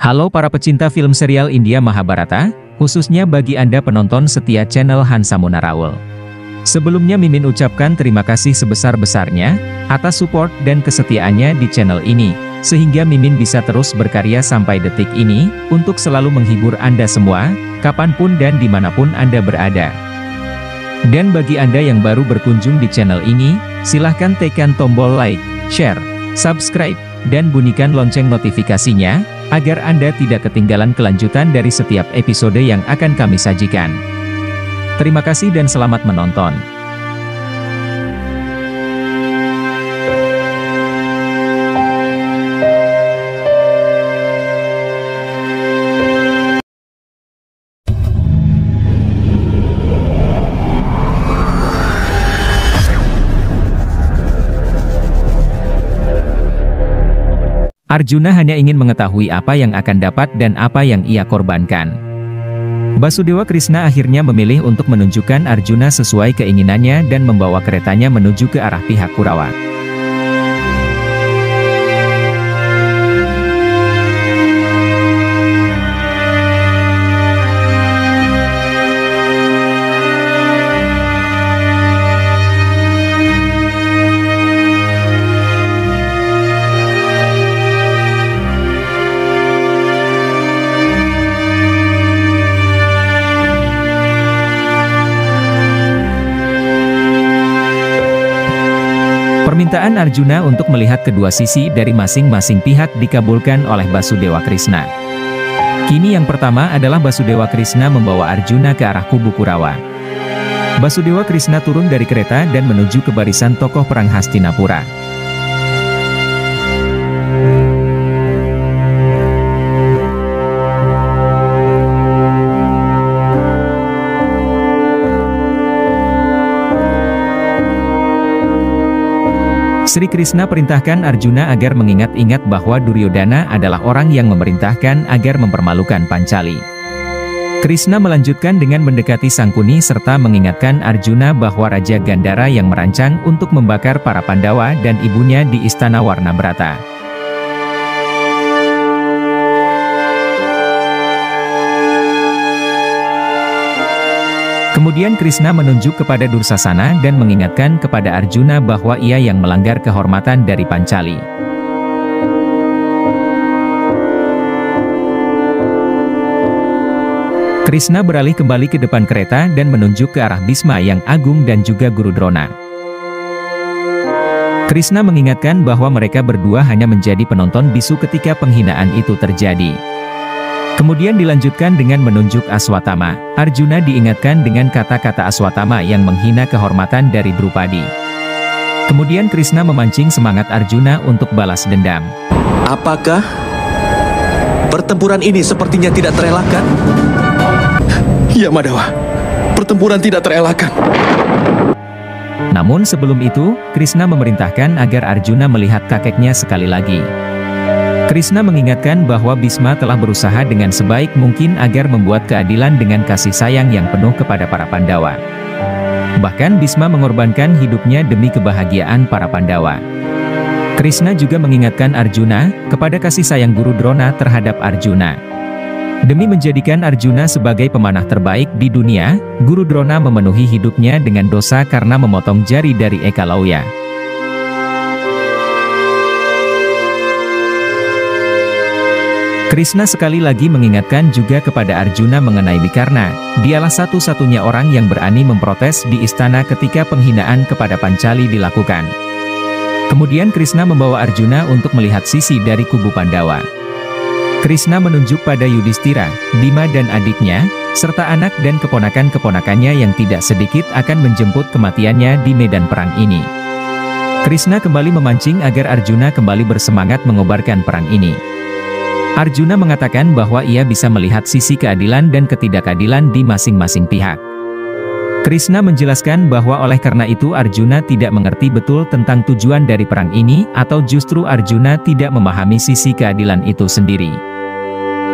Halo para pecinta film serial India Mahabharata, khususnya bagi Anda penonton setia channel Hansa Munaraul. Sebelumnya Mimin ucapkan terima kasih sebesar-besarnya, atas support dan kesetiaannya di channel ini, sehingga Mimin bisa terus berkarya sampai detik ini, untuk selalu menghibur Anda semua, kapanpun dan dimanapun Anda berada. Dan bagi Anda yang baru berkunjung di channel ini, silahkan tekan tombol like, share, subscribe, dan bunyikan lonceng notifikasinya, agar Anda tidak ketinggalan kelanjutan dari setiap episode yang akan kami sajikan. Terima kasih dan selamat menonton. Arjuna hanya ingin mengetahui apa yang akan dapat dan apa yang ia korbankan. Basudewa Krishna akhirnya memilih untuk menunjukkan Arjuna sesuai keinginannya dan membawa keretanya menuju ke arah pihak Kurawa. Permintaan Arjuna untuk melihat kedua sisi dari masing-masing pihak dikabulkan oleh Basudewa Krishna. Kini yang pertama adalah Basudewa Krishna membawa Arjuna ke arah kubu Kurawa. Basudewa Krishna turun dari kereta dan menuju ke barisan tokoh perang Hastinapura. Sri Krishna perintahkan Arjuna agar mengingat-ingat bahwa Duryodhana adalah orang yang memerintahkan agar mempermalukan Pancali. Krishna melanjutkan dengan mendekati Sangkuni serta mengingatkan Arjuna bahwa Raja Gandhara yang merancang untuk membakar para Pandawa dan ibunya di Istana Warnabrata. Kemudian Krishna menunjuk kepada Dursasana dan mengingatkan kepada Arjuna bahwa ia yang melanggar kehormatan dari Pancali. Krishna beralih kembali ke depan kereta dan menunjuk ke arah Bhisma yang agung dan juga Guru Drona. Krishna mengingatkan bahwa mereka berdua hanya menjadi penonton bisu ketika penghinaan itu terjadi. Kemudian dilanjutkan dengan menunjuk Aswatthama. Arjuna diingatkan dengan kata-kata Aswatthama yang menghina kehormatan dari Drupadi. Kemudian Krishna memancing semangat Arjuna untuk balas dendam. Apakah pertempuran ini sepertinya tidak terelakkan? Ya Madhawa, pertempuran tidak terelakkan. Namun sebelum itu, Krishna memerintahkan agar Arjuna melihat kakeknya sekali lagi. Krishna mengingatkan bahwa Bhisma telah berusaha dengan sebaik mungkin agar membuat keadilan dengan kasih sayang yang penuh kepada para Pandawa. Bahkan Bhisma mengorbankan hidupnya demi kebahagiaan para Pandawa. Krishna juga mengingatkan Arjuna kepada kasih sayang Guru Drona terhadap Arjuna. Demi menjadikan Arjuna sebagai pemanah terbaik di dunia, Guru Drona memenuhi hidupnya dengan dosa karena memotong jari dari Ekalauya. Krishna sekali lagi mengingatkan juga kepada Arjuna mengenai Wikarna. Dialah satu-satunya orang yang berani memprotes di istana ketika penghinaan kepada Pancali dilakukan. Kemudian Krishna membawa Arjuna untuk melihat sisi dari kubu Pandawa. Krishna menunjuk pada Yudhistira, Bima dan adiknya, serta anak dan keponakan-keponakannya yang tidak sedikit akan menjemput kematiannya di medan perang ini. Krishna kembali memancing agar Arjuna kembali bersemangat mengobarkan perang ini. Arjuna mengatakan bahwa ia bisa melihat sisi keadilan dan ketidakadilan di masing-masing pihak. Krishna menjelaskan bahwa oleh karena itu Arjuna tidak mengerti betul tentang tujuan dari perang ini, atau justru Arjuna tidak memahami sisi keadilan itu sendiri.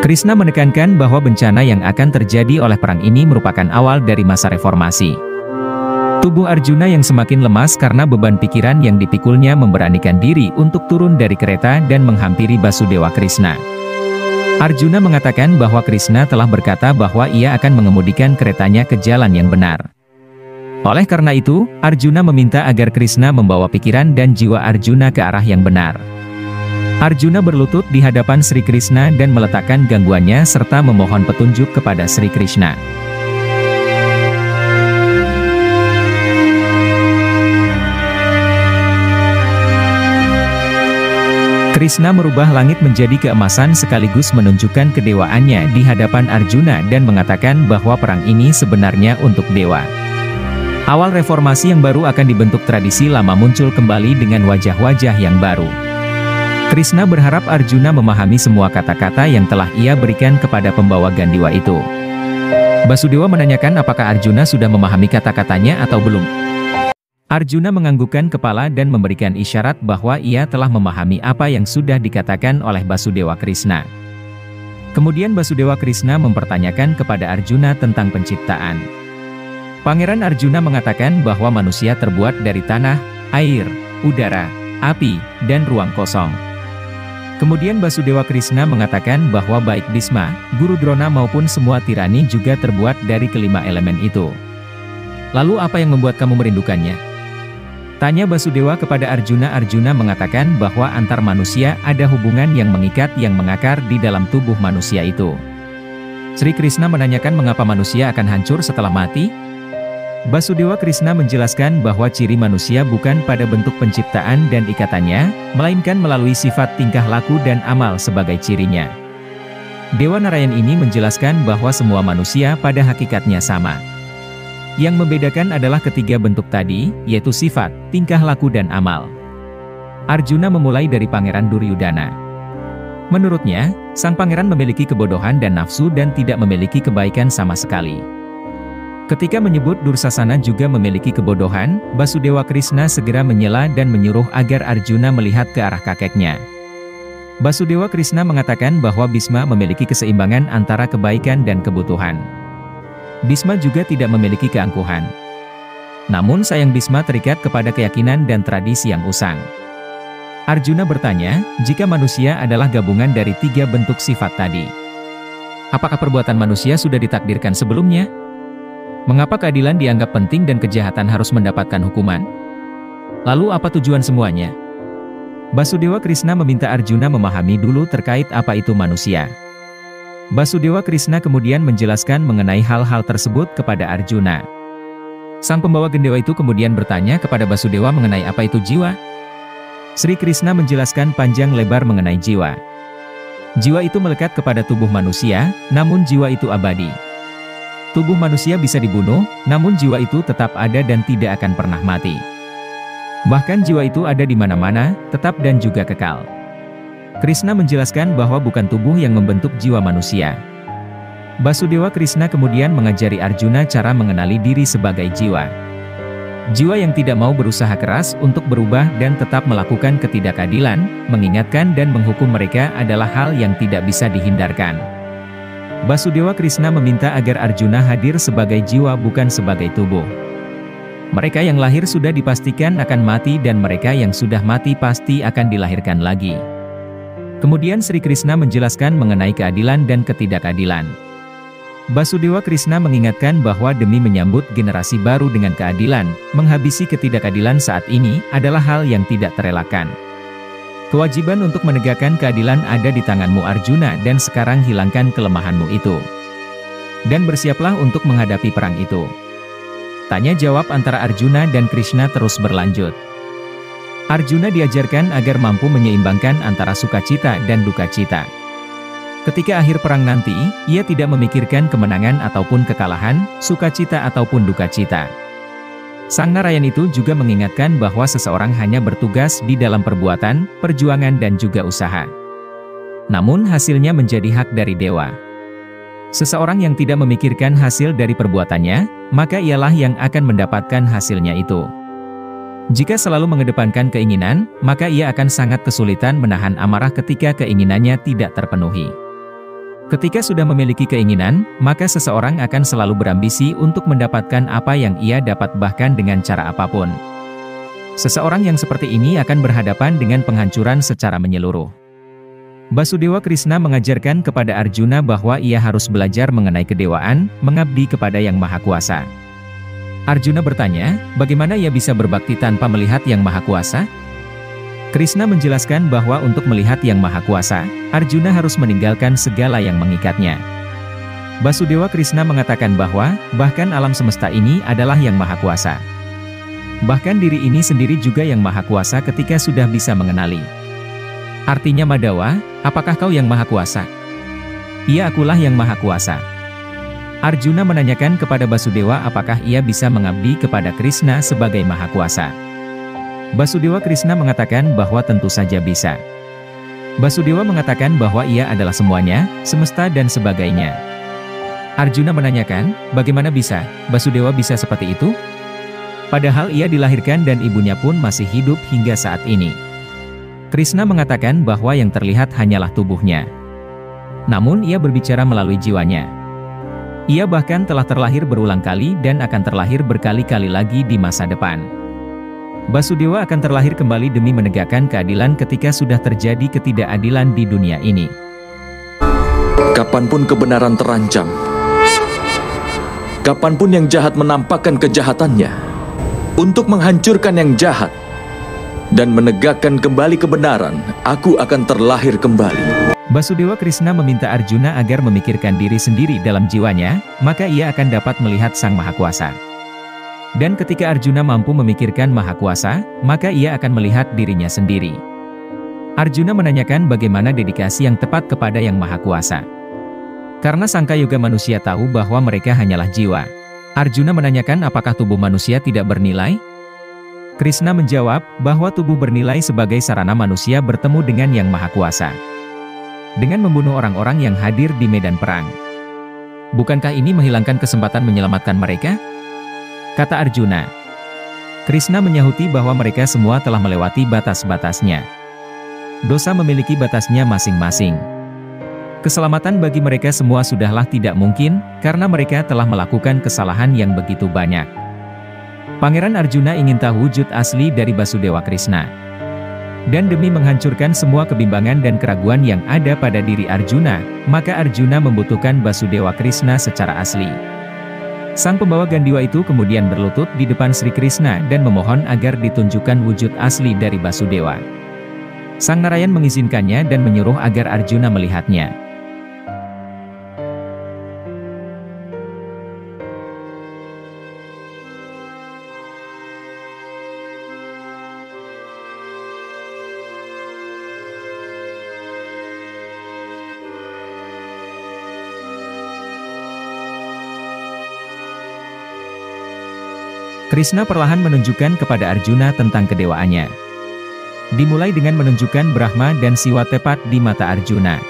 Krishna menekankan bahwa bencana yang akan terjadi oleh perang ini merupakan awal dari masa reformasi. Tubuh Arjuna yang semakin lemas karena beban pikiran yang dipikulnya memberanikan diri untuk turun dari kereta dan menghampiri Basudewa Krishna. Arjuna mengatakan bahwa Krishna telah berkata bahwa ia akan mengemudikan keretanya ke jalan yang benar. Oleh karena itu, Arjuna meminta agar Krishna membawa pikiran dan jiwa Arjuna ke arah yang benar. Arjuna berlutut di hadapan Sri Krishna dan meletakkan gangguannya serta memohon petunjuk kepada Sri Krishna. Krishna merubah langit menjadi keemasan sekaligus menunjukkan kedewaannya di hadapan Arjuna dan mengatakan bahwa perang ini sebenarnya untuk dewa. Awal reformasi yang baru akan dibentuk, tradisi lama muncul kembali dengan wajah-wajah yang baru. Krishna berharap Arjuna memahami semua kata-kata yang telah ia berikan kepada pembawa Gandiwa itu. Basudewa menanyakan apakah Arjuna sudah memahami kata-katanya atau belum. Arjuna menganggukkan kepala dan memberikan isyarat bahwa ia telah memahami apa yang sudah dikatakan oleh Basudewa Krishna. Kemudian Basudewa Krishna mempertanyakan kepada Arjuna tentang penciptaan. Pangeran Arjuna mengatakan bahwa manusia terbuat dari tanah, air, udara, api, dan ruang kosong. Kemudian Basudewa Krishna mengatakan bahwa baik Bhisma, Guru Drona maupun semua tirani juga terbuat dari kelima elemen itu. Lalu apa yang membuat kamu merindukannya? Tanya Basudewa kepada Arjuna. Arjuna mengatakan bahwa antar manusia ada hubungan yang mengikat yang mengakar di dalam tubuh manusia itu. Sri Krishna menanyakan mengapa manusia akan hancur setelah mati? Basudewa Krishna menjelaskan bahwa ciri manusia bukan pada bentuk penciptaan dan ikatannya, melainkan melalui sifat tingkah laku dan amal sebagai cirinya. Dewa Narayan ini menjelaskan bahwa semua manusia pada hakikatnya sama. Yang membedakan adalah ketiga bentuk tadi, yaitu sifat, tingkah laku dan amal. Arjuna memulai dari Pangeran Duryudana. Menurutnya, sang pangeran memiliki kebodohan dan nafsu dan tidak memiliki kebaikan sama sekali. Ketika menyebut Dursasana juga memiliki kebodohan, Basudewa Krishna segera menyela dan menyuruh agar Arjuna melihat ke arah kakeknya. Basudewa Krishna mengatakan bahwa Bhisma memiliki keseimbangan antara kebaikan dan kebutuhan. Bhisma juga tidak memiliki keangkuhan. Namun sayang Bhisma terikat kepada keyakinan dan tradisi yang usang. Arjuna bertanya, jika manusia adalah gabungan dari tiga bentuk sifat tadi, apakah perbuatan manusia sudah ditakdirkan sebelumnya? Mengapa keadilan dianggap penting dan kejahatan harus mendapatkan hukuman? Lalu apa tujuan semuanya? Basudewa Krishna meminta Arjuna memahami dulu terkait apa itu manusia. Basudewa Krishna kemudian menjelaskan mengenai hal-hal tersebut kepada Arjuna. Sang pembawa Gandiwa itu kemudian bertanya kepada Basudewa mengenai apa itu jiwa. Sri Krishna menjelaskan panjang lebar mengenai jiwa. Jiwa itu melekat kepada tubuh manusia, namun jiwa itu abadi. Tubuh manusia bisa dibunuh, namun jiwa itu tetap ada dan tidak akan pernah mati. Bahkan jiwa itu ada di mana-mana, tetap dan juga kekal. Krishna menjelaskan bahwa bukan tubuh yang membentuk jiwa manusia. Basudewa Krishna kemudian mengajari Arjuna cara mengenali diri sebagai jiwa. Jiwa yang tidak mau berusaha keras untuk berubah dan tetap melakukan ketidakadilan, mengingatkan dan menghukum mereka adalah hal yang tidak bisa dihindarkan. Basudewa Krishna meminta agar Arjuna hadir sebagai jiwa bukan sebagai tubuh. Mereka yang lahir sudah dipastikan akan mati dan mereka yang sudah mati pasti akan dilahirkan lagi. Kemudian Sri Krishna menjelaskan mengenai keadilan dan ketidakadilan. Basudewa Krishna mengingatkan bahwa demi menyambut generasi baru dengan keadilan, menghabisi ketidakadilan saat ini adalah hal yang tidak terelakkan. Kewajiban untuk menegakkan keadilan ada di tanganmu Arjuna dan sekarang hilangkan kelemahanmu itu. Dan bersiaplah untuk menghadapi perang itu. Tanya jawab antara Arjuna dan Krishna terus berlanjut. Arjuna diajarkan agar mampu menyeimbangkan antara sukacita dan dukacita. Ketika akhir perang nanti, ia tidak memikirkan kemenangan ataupun kekalahan, sukacita ataupun dukacita. Sang Narayan itu juga mengingatkan bahwa seseorang hanya bertugas di dalam perbuatan, perjuangan dan juga usaha. Namun hasilnya menjadi hak dari dewa. Seseorang yang tidak memikirkan hasil dari perbuatannya, maka ialah yang akan mendapatkan hasilnya itu. Jika selalu mengedepankan keinginan, maka ia akan sangat kesulitan menahan amarah ketika keinginannya tidak terpenuhi. Ketika sudah memiliki keinginan, maka seseorang akan selalu berambisi untuk mendapatkan apa yang ia dapat bahkan dengan cara apapun. Seseorang yang seperti ini akan berhadapan dengan penghancuran secara menyeluruh. Basudewa Krishna mengajarkan kepada Arjuna bahwa ia harus belajar mengenai kedewaan, mengabdi kepada Yang Maha Kuasa. Arjuna bertanya, bagaimana ia bisa berbakti tanpa melihat Yang Maha Kuasa? Krishna menjelaskan bahwa untuk melihat Yang Maha Kuasa, Arjuna harus meninggalkan segala yang mengikatnya. Basudewa Krishna mengatakan bahwa, bahkan alam semesta ini adalah Yang Maha Kuasa. Bahkan diri ini sendiri juga Yang Maha Kuasa ketika sudah bisa mengenali. Artinya Madhawa, apakah kau Yang Maha Kuasa? Iya, akulah Yang Maha Kuasa. Arjuna menanyakan kepada Basudewa apakah ia bisa mengabdi kepada Krishna sebagai Maha Kuasa. Basudewa Krishna mengatakan bahwa tentu saja bisa. Basudewa mengatakan bahwa ia adalah semuanya, semesta dan sebagainya. Arjuna menanyakan, bagaimana bisa, Basudewa bisa seperti itu? Padahal ia dilahirkan dan ibunya pun masih hidup hingga saat ini. Krishna mengatakan bahwa yang terlihat hanyalah tubuhnya. Namun ia berbicara melalui jiwanya. Ia bahkan telah terlahir berulang kali dan akan terlahir berkali-kali lagi di masa depan. Basudewa akan terlahir kembali demi menegakkan keadilan ketika sudah terjadi ketidakadilan di dunia ini. Kapanpun kebenaran terancam, kapanpun yang jahat menampakkan kejahatannya, untuk menghancurkan yang jahat, dan menegakkan kembali kebenaran, aku akan terlahir kembali. Basudewa Krishna meminta Arjuna agar memikirkan diri sendiri dalam jiwanya, maka ia akan dapat melihat Sang Maha Kuasa. Dan ketika Arjuna mampu memikirkan Maha Kuasa, maka ia akan melihat dirinya sendiri. Arjuna menanyakan bagaimana dedikasi yang tepat kepada Yang Maha Kuasa. Karena sangka yoga manusia tahu bahwa mereka hanyalah jiwa. Arjuna menanyakan apakah tubuh manusia tidak bernilai? Krishna menjawab bahwa tubuh bernilai sebagai sarana manusia bertemu dengan Yang Maha Kuasa. Dengan membunuh orang-orang yang hadir di medan perang. Bukankah ini menghilangkan kesempatan menyelamatkan mereka? Kata Arjuna. Krishna menyahuti bahwa mereka semua telah melewati batas-batasnya. Dosa memiliki batasnya masing-masing. Keselamatan bagi mereka semua sudahlah tidak mungkin, karena mereka telah melakukan kesalahan yang begitu banyak. Pangeran Arjuna ingin tahu wujud asli dari Basudewa Krishna. Dan demi menghancurkan semua kebimbangan dan keraguan yang ada pada diri Arjuna, maka Arjuna membutuhkan Basudewa Krishna secara asli. Sang pembawa Gandiwa itu kemudian berlutut di depan Sri Krishna dan memohon agar ditunjukkan wujud asli dari Basudewa. Sang Narayan mengizinkannya dan menyuruh agar Arjuna melihatnya. Krishna perlahan menunjukkan kepada Arjuna tentang kedewaannya. Dimulai dengan menunjukkan Brahma dan Siwa tepat di mata Arjuna.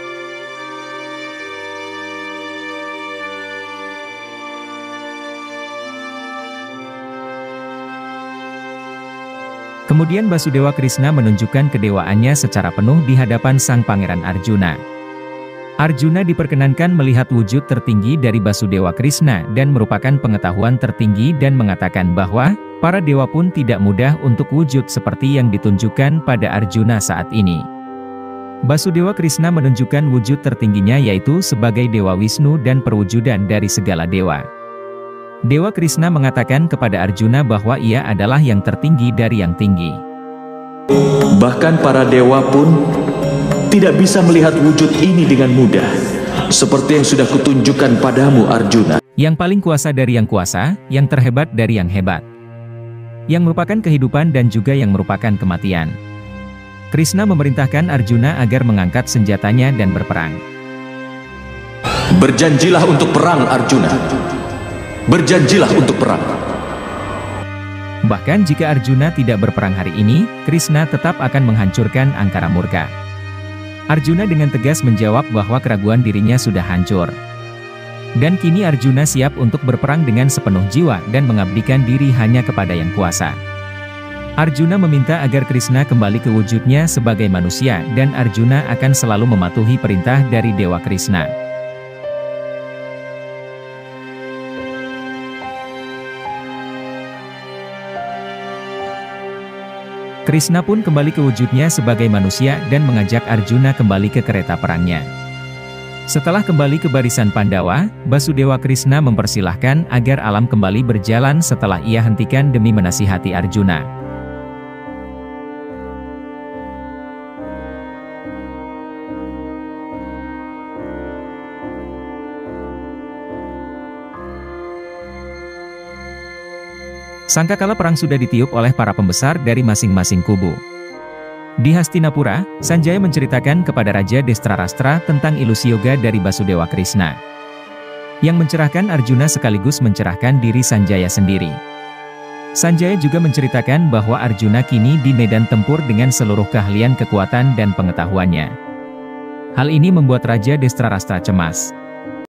Kemudian Basudewa Krishna menunjukkan kedewaannya secara penuh di hadapan Sang Pangeran Arjuna. Arjuna diperkenankan melihat wujud tertinggi dari Basudewa Krishna dan merupakan pengetahuan tertinggi dan mengatakan bahwa, para dewa pun tidak mudah untuk wujud seperti yang ditunjukkan pada Arjuna saat ini. Basudewa Krishna menunjukkan wujud tertingginya yaitu sebagai Dewa Wisnu dan perwujudan dari segala dewa. Dewa Krishna mengatakan kepada Arjuna bahwa ia adalah yang tertinggi dari yang tinggi. Bahkan para dewa pun tidak bisa melihat wujud ini dengan mudah, seperti yang sudah kutunjukkan padamu Arjuna. Yang paling kuasa dari yang kuasa, yang terhebat dari yang hebat. Yang merupakan kehidupan dan juga yang merupakan kematian. Krishna memerintahkan Arjuna agar mengangkat senjatanya dan berperang. Berjanjilah untuk perang Arjuna. Berjanjilah untuk perang. Bahkan jika Arjuna tidak berperang hari ini, Krishna tetap akan menghancurkan angkara murka. Arjuna dengan tegas menjawab bahwa keraguan dirinya sudah hancur. Dan kini Arjuna siap untuk berperang dengan sepenuh jiwa dan mengabdikan diri hanya kepada yang kuasa. Arjuna meminta agar Krishna kembali ke wujudnya sebagai manusia dan Arjuna akan selalu mematuhi perintah dari Dewa Krishna. Krishna pun kembali ke wujudnya sebagai manusia dan mengajak Arjuna kembali ke kereta perangnya. Setelah kembali ke barisan Pandawa, Basudewa Krishna mempersilahkan agar alam kembali berjalan setelah ia hentikan demi menasihati Arjuna. Sangkakala perang sudah ditiup oleh para pembesar dari masing-masing kubu. Di Hastinapura, Sanjaya menceritakan kepada Raja Destrarastra tentang ilusi yoga dari Basudewa Krishna, yang mencerahkan Arjuna sekaligus mencerahkan diri Sanjaya sendiri. Sanjaya juga menceritakan bahwa Arjuna kini di medan tempur dengan seluruh keahlian, kekuatan dan pengetahuannya. Hal ini membuat Raja Destrarastra cemas.